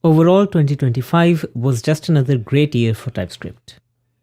Overall, 2025 was just another great year for TypeScript.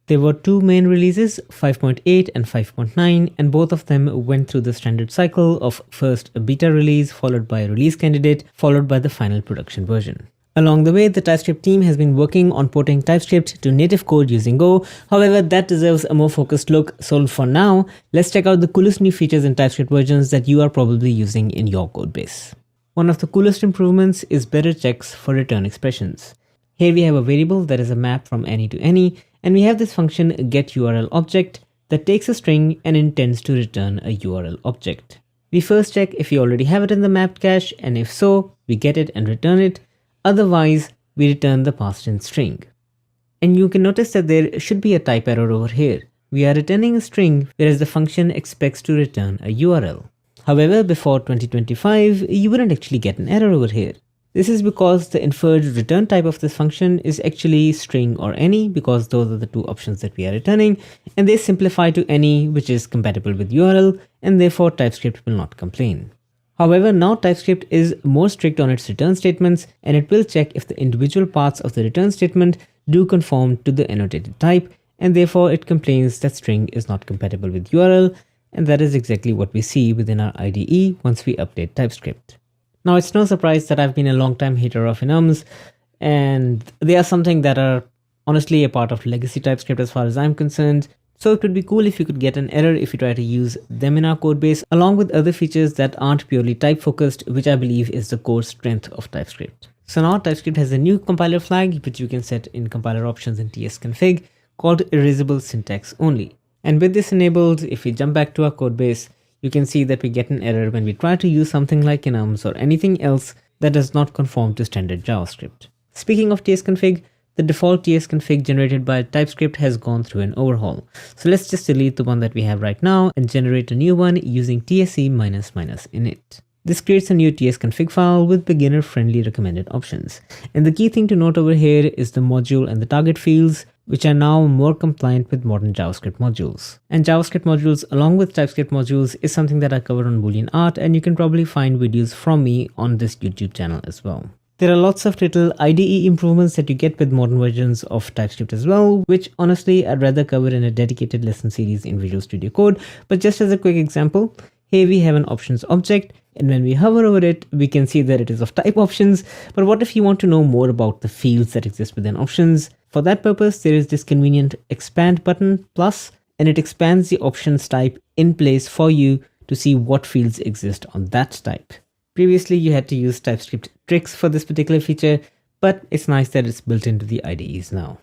There were two main releases, 5.8 and 5.9, and both of them went through the standard cycle of first a beta release, followed by a release candidate, followed by the final production version. Along the way, the TypeScript team has been working on porting TypeScript to native code using Go. However, that deserves a more focused look. So for now, let's check out the coolest new features in TypeScript versions that you are probably using in your codebase. One of the coolest improvements is better checks for return expressions. Here we have a variable that is a map from any to any, and we have this function getURL object that takes a string and intends to return a URL object. We first check if we already have it in the mapped cache, and if so, we get it and return it. Otherwise, we return the passed-in string. And you can notice that there should be a type error over here. We are returning a string, whereas the function expects to return a URL. However, before 2025, you wouldn't actually get an error over here. This is because the inferred return type of this function is actually string or any, because those are the two options that we are returning, and they simplify to any, which is compatible with URL, and therefore TypeScript will not complain. However, now TypeScript is more strict on its return statements, and it will check if the individual parts of the return statement do conform to the annotated type, and therefore it complains that string is not compatible with URL, and that is exactly what we see within our IDE once we update TypeScript. Now, it's no surprise that I've been a long-time hater of enums, and they are something that are honestly a part of legacy TypeScript as far as I'm concerned. So it would be cool if you could get an error if you try to use them in our codebase, along with other features that aren't purely type focused, which I believe is the core strength of TypeScript. So now TypeScript has a new compiler flag, which you can set in compiler options in tsconfig, called erasable syntax only. And with this enabled, if we jump back to our codebase, you can see that we get an error when we try to use something like enums or anything else that does not conform to standard JavaScript. Speaking of tsconfig, the default tsconfig generated by TypeScript has gone through an overhaul. So let's just delete the one that we have right now and generate a new one using tsc ---- init. This creates a new tsconfig file with beginner-friendly recommended options. And the key thing to note over here is the module and the target fields, which are now more compliant with modern JavaScript modules. And JavaScript modules along with TypeScript modules is something that I cover on Boolean Art, and you can probably find videos from me on this YouTube channel as well. There are lots of little IDE improvements that you get with modern versions of TypeScript as well, which honestly I'd rather cover in a dedicated lesson series in Visual Studio Code. But just as a quick example, here we have an options object, and when we hover over it, we can see that it is of type options. But what if you want to know more about the fields that exist within options? For that purpose, there is this convenient expand button plus, and it expands the options type in place for you to see what fields exist on that type. Previously, you had to use TypeScript tricks for this particular feature, but it's nice that it's built into the IDEs now.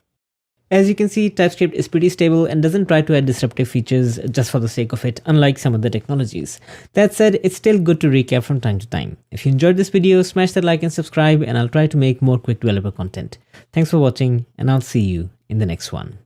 As you can see, TypeScript is pretty stable and doesn't try to add disruptive features just for the sake of it, unlike some other technologies. That said, it's still good to recap from time to time. If you enjoyed this video, smash that like and subscribe, and I'll try to make more quick developer content. Thanks for watching, and I'll see you in the next one.